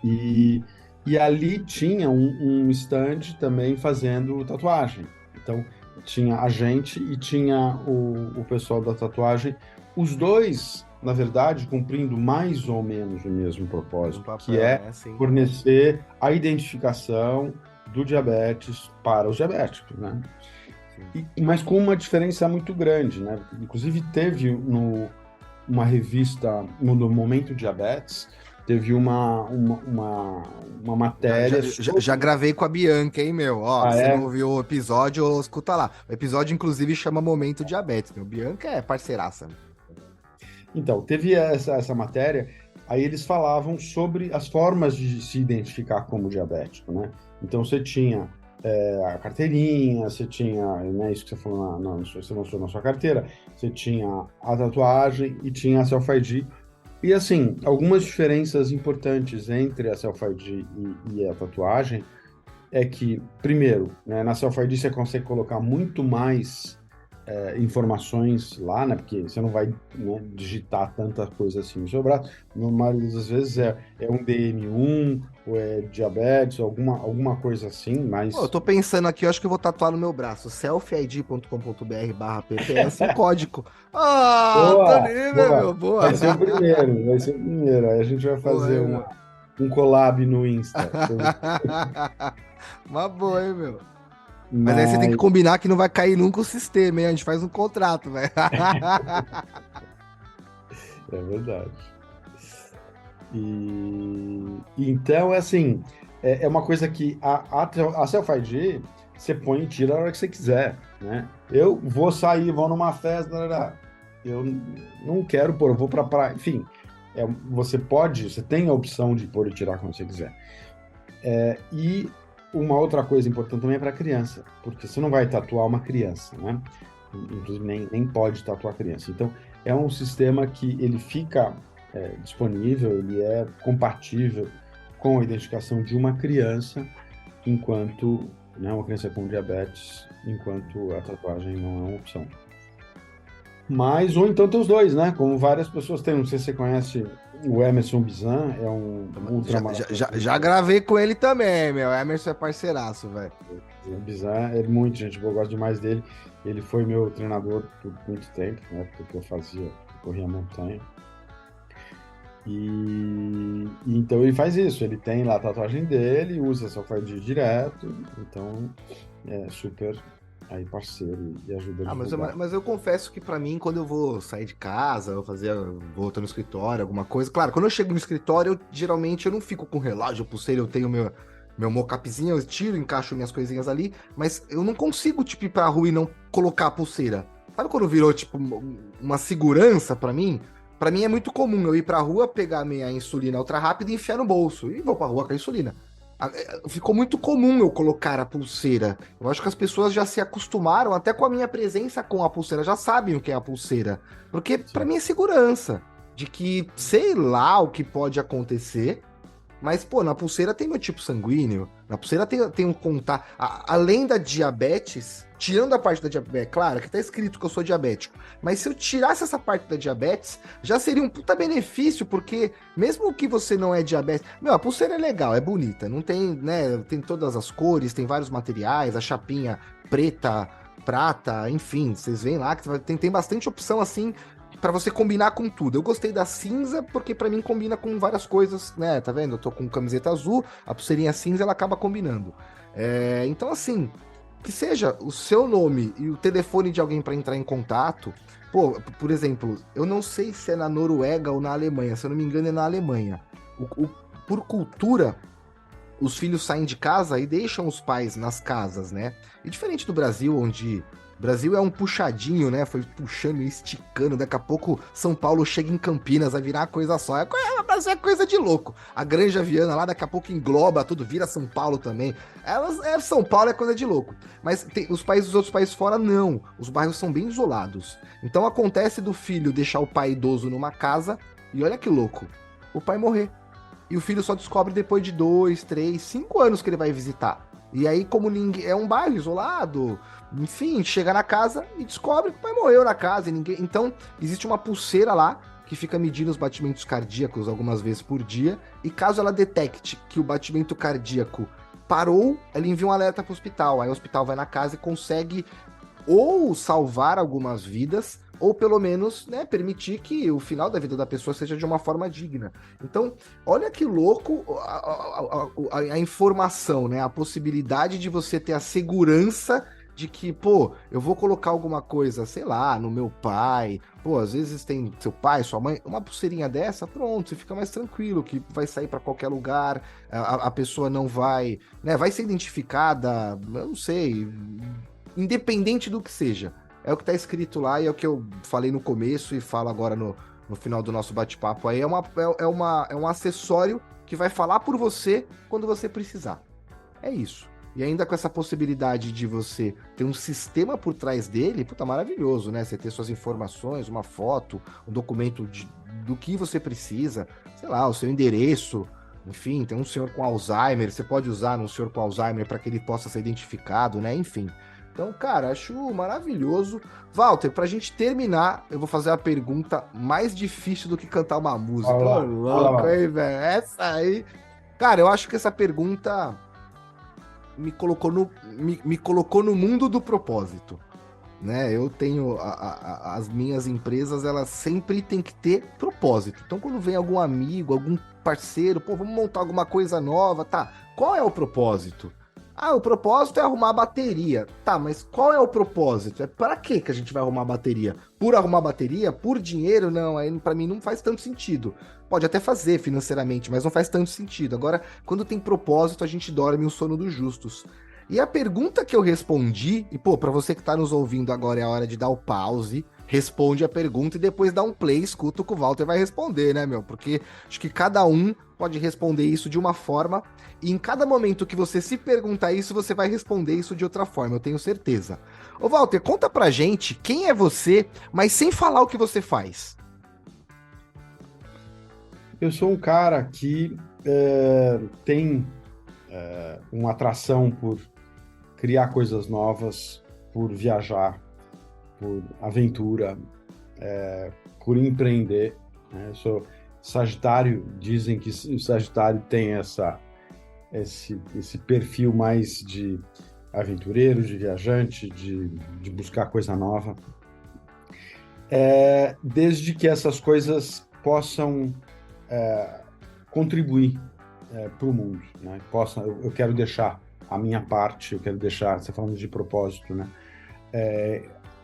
E, e ali tinha um stand também fazendo tatuagem. Então, tinha a gente e tinha o pessoal da tatuagem. Os dois, na verdade, cumprindo mais ou menos o mesmo Mesmo propósito, que papel, é né? Sim. fornecer a identificação do diabetes para os diabéticos, né? Sim. Mas com uma diferença muito grande, né? Inclusive, teve no, uma revista no Momento Diabetes, teve uma matéria sobre... Já gravei com a Bianca, hein, meu? Ó, Ah, se você não é? ouviu o episódio, escuta lá. O episódio, inclusive, chama Momento Diabetes, meu. Bianca é parceiraça. Então, teve essa matéria, aí eles falavam sobre as formas de se identificar como diabético, né? Então, você tinha a carteirinha, você tinha, né, isso que você falou você mostrou na sua carteira, você tinha a tatuagem e tinha a Self-ID. E, assim, algumas diferenças importantes entre a Self-ID e a tatuagem é que, primeiro, né, na Self-ID você consegue colocar muito mais informações lá, né? Porque você não vai, né, digitar tanta coisa assim no seu braço. Na maioria das vezes é um DM1 ou é diabetes, alguma coisa assim, Pô, eu mas... tô pensando aqui, eu acho que eu vou tatuar no meu braço, selfid.com.br/pps, um código. Ah, tô Boa, livre, meu, boa. boa. Vai ser o primeiro, vai ser o primeiro. Aí a gente vai Boa, fazer hein, meu. um collab no Insta. Uma boa, hein, meu. Mas aí você tem que Mas combinar que não vai cair nunca o sistema, hein? A gente faz um contrato, velho. é verdade. E então, é assim, é uma coisa que a Self-ID você põe e tira a hora que você quiser, né? Eu vou sair, vou numa festa, eu não quero pôr, eu vou pra praia, enfim, você tem a opção de pôr e tirar quando você quiser. E uma outra coisa importante também é para criança, porque você não vai tatuar uma criança, né? Inclusive nem pode tatuar criança. Então, é um sistema que ele fica disponível, ele é compatível com a identificação de uma criança, enquanto, né, uma criança com diabetes, enquanto a tatuagem não é uma opção. Mas, ou então tem os dois, né? Como várias pessoas têm, não sei se você conhece o Emerson Bizan, é um Já gravei com ele também, meu. Emerson é parceiraço, velho. O Bizan é muito gente boa, eu gosto demais dele. Ele foi meu treinador por muito tempo, na época que eu corria montanha. E então ele faz isso, ele tem lá a tatuagem dele, usa essa Self-ID direto, então é super aí parceiro e ajuda a divulgar. Mas eu confesso que pra mim, quando eu vou sair de casa, vou estar no escritório, alguma coisa. Claro, quando eu chego no escritório, geralmente eu não fico com relógio, pulseira, eu tenho meu mocapzinho, eu tiro, encaixo minhas coisinhas ali, mas eu não consigo, tipo, ir pra rua e não colocar a pulseira. Sabe quando virou, tipo, uma segurança pra mim? Pra mim é muito comum eu ir pra rua, pegar minha insulina ultra rápida e enfiar no bolso. E vou pra rua com a insulina. Ficou muito comum eu colocar a pulseira. Eu acho que as pessoas já se acostumaram até com a minha presença com a pulseira, já sabem o que é a pulseira. Porque pra mim é segurança. De que sei lá o que pode acontecer, mas, pô, na pulseira tem meu tipo sanguíneo, na pulseira tem um contato. Além da diabetes, tirando a parte da diabetes, claro que tá escrito que eu sou diabético, mas se eu tirasse essa parte da diabetes, já seria um puta benefício, porque mesmo que você não é diabético, meu, a pulseira é legal, é bonita, não tem, né, tem todas as cores, tem vários materiais, a chapinha preta, prata, enfim, vocês veem lá que tem bastante opção assim pra você combinar com tudo. Eu gostei da cinza porque pra mim combina com várias coisas, né? Tá vendo? Eu tô com camiseta azul, a pulseirinha cinza ela acaba combinando. Então, assim, que seja o seu nome e o telefone de alguém pra entrar em contato. Pô, por exemplo, eu não sei se é na Noruega ou na Alemanha, se eu não me engano é na Alemanha. Por cultura, os filhos saem de casa e deixam os pais nas casas, né? E diferente do Brasil, onde o Brasil é um puxadinho, né? Foi puxando e esticando. Daqui a pouco São Paulo chega em Campinas, vai virar uma coisa só. O Brasil é coisa de louco. A Granja Viana lá daqui a pouco engloba tudo, vira São Paulo também. São Paulo é coisa de louco. Mas os outros países fora, não. Os bairros são bem isolados. Então acontece do filho deixar o pai idoso numa casa e olha que louco. O pai morrer. E o filho só descobre depois de 2, 3, 5 anos que ele vai visitar. E aí, como ninguém é um bairro isolado, enfim, chega na casa e descobre que o pai morreu na casa e ninguém. Então, existe uma pulseira lá que fica medindo os batimentos cardíacos algumas vezes por dia. E caso ela detecte que o batimento cardíaco parou, ela envia um alerta para o hospital. Aí o hospital vai na casa e consegue ou salvar algumas vidas, ou pelo menos, né, permitir que o final da vida da pessoa seja de uma forma digna. Então, olha que louco a informação, né, a possibilidade de você ter a segurança de que, pô, eu vou colocar alguma coisa, sei lá, no meu pai. Pô, às vezes tem seu pai, sua mãe, uma pulseirinha dessa, pronto, você fica mais tranquilo, que vai sair para qualquer lugar, a pessoa não vai, né, vai ser identificada, eu não sei, independente do que seja. É o que tá escrito lá e é o que eu falei no começo e falo agora no final do nosso bate-papo aí. É um acessório que vai falar por você quando você precisar. É isso. E ainda com essa possibilidade de você ter um sistema por trás dele, puta, maravilhoso, né? Você ter suas informações, uma foto, um documento do que você precisa, sei lá, o seu endereço, enfim, tem um senhor com Alzheimer, você pode usar um senhor com Alzheimer para que ele possa ser identificado, né? Enfim. Então, cara, acho maravilhoso. Walter, pra gente terminar, eu vou fazer a pergunta mais difícil do que cantar uma música. Olha Ô, lá, olha louco, lá. hein, velho? Essa aí. Cara, eu acho que essa pergunta me colocou no mundo do propósito, né? Eu tenho as minhas empresas, elas sempre têm que ter propósito. Então, quando vem algum amigo, algum parceiro, pô, vamos montar alguma coisa nova, tá? Qual é o propósito? Ah, o propósito é arrumar a bateria. Tá, mas qual é o propósito? É para que a gente vai arrumar a bateria? Por arrumar a bateria? Por dinheiro? Não, aí para mim não faz tanto sentido. Pode até fazer financeiramente, mas não faz tanto sentido. Agora, quando tem propósito, a gente dorme o sono dos justos. E a pergunta que eu respondi, e pô, para você que tá nos ouvindo agora é a hora de dar o pause, responde a pergunta e depois dá um play, escuta o que o Walter vai responder, né, meu? Porque acho que cada um pode responder isso de uma forma, e em cada momento que você se perguntar isso, você vai responder isso de outra forma, eu tenho certeza. Ô, Walter, conta pra gente quem é você, mas sem falar o que você faz. Eu sou um cara que tem uma atração por criar coisas novas, por viajar, por aventura, por empreender, né? Eu sou Sagitário, dizem que o Sagitário tem esse perfil mais de aventureiro, de viajante, de buscar coisa nova. Desde que essas coisas possam contribuir para o mundo, né? Eu quero deixar a minha parte, eu quero deixar, você falando de propósito, né?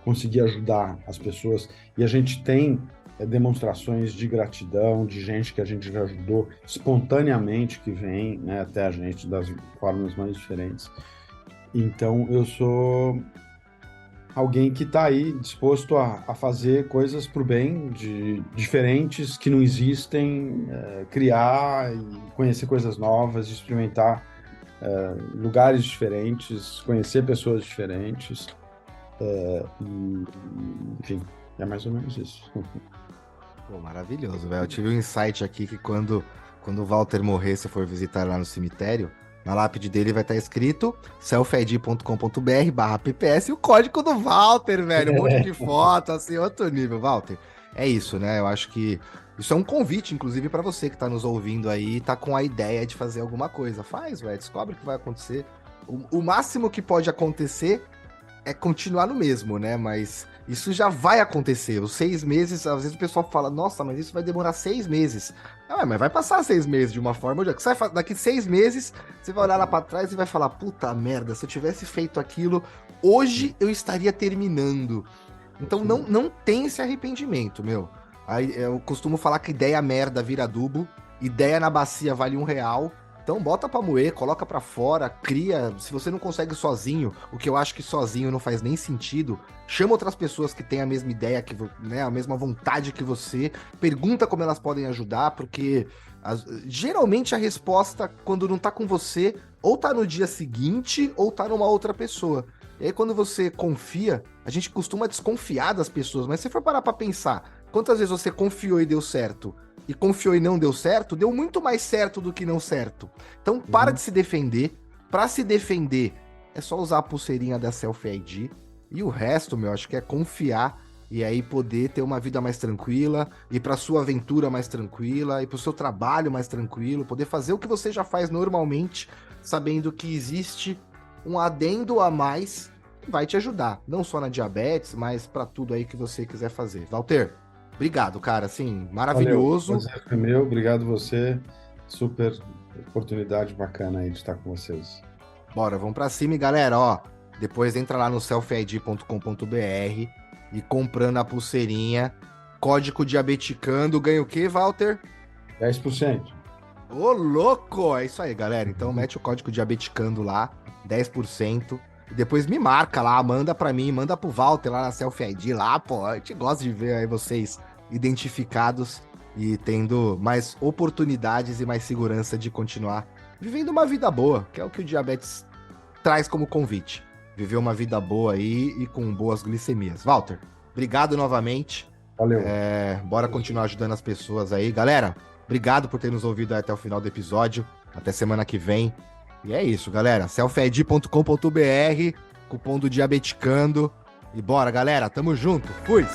Conseguir ajudar as pessoas. E a gente tem demonstrações de gratidão, de gente que a gente já ajudou espontaneamente, que vem, né, até a gente das formas mais diferentes. Então, eu sou alguém que está aí disposto a fazer coisas para o bem, diferentes, que não existem, criar e conhecer coisas novas, experimentar lugares diferentes, conhecer pessoas diferentes. Enfim, é mais ou menos isso. Pô, maravilhoso, velho. Eu tive um insight aqui que quando o Walter morrer, se for visitar lá no cemitério, na lápide dele vai estar escrito selfid.com.br/pps e o código do Walter, velho. Um monte de foto, assim, outro nível. Walter, é isso, né? Eu acho que isso é um convite, inclusive, para você que tá nos ouvindo aí e tá com a ideia de fazer alguma coisa. Faz, velho. Descobre o que vai acontecer. O máximo que pode acontecer é continuar no mesmo, né? Mas isso já vai acontecer. Os 6 meses, às vezes o pessoal fala, nossa, mas isso vai demorar 6 meses. Não, mas vai passar 6 meses de uma forma ou de outra. Daqui 6 meses, você vai olhar lá pra trás e vai falar, puta merda, se eu tivesse feito aquilo, hoje eu estaria terminando. Então não tem esse arrependimento, meu. Aí, eu costumo falar que ideia merda vira adubo, ideia na bacia vale R$ 1. Então bota pra moer, coloca pra fora, cria. Se você não consegue sozinho, o que eu acho que sozinho não faz nem sentido, chama outras pessoas que têm a mesma ideia, né, a mesma vontade que você, pergunta como elas podem ajudar, porque geralmente a resposta, quando não tá com você, ou tá no dia seguinte, ou tá numa outra pessoa. E aí quando você confia, a gente costuma desconfiar das pessoas, mas se for parar pra pensar, quantas vezes você confiou e deu certo? E confiou e não deu certo, deu muito mais certo do que não certo. Então para de se defender. Para se defender, é só usar a pulseirinha da Selfie ID. E o resto, meu, acho que é confiar e aí poder ter uma vida mais tranquila, ir para sua aventura mais tranquila, ir para o seu trabalho mais tranquilo, poder fazer o que você já faz normalmente, sabendo que existe um adendo a mais que vai te ajudar, não só na diabetes, mas para tudo aí que você quiser fazer. Walter, obrigado, cara, assim, Valeu, o maravilhoso. prazer foi meu, obrigado você. Super oportunidade bacana aí de estar com vocês. Bora, vamos pra cima, e galera, ó. Depois entra lá no selfid.com.br e comprando a pulseirinha, código diabeticando, ganha o quê, Walter? 10%. Ô, louco! É isso aí, galera. Então mete o código diabeticando lá, 10%. E depois me marca lá, manda pra mim, manda pro Walter lá na Selfie ID lá, pô. A gente gosta de ver aí vocês identificados e tendo mais oportunidades e mais segurança de continuar vivendo uma vida boa, que é o que o diabetes traz como convite. Viver uma vida boa aí e com boas glicemias. Walter, obrigado novamente. Valeu. Bora continuar ajudando as pessoas aí. Galera, obrigado por ter nos ouvido até o final do episódio. Até semana que vem. E é isso, galera. selfid.com.br, cupom do Diabeticando. E bora, galera. Tamo junto. Fui!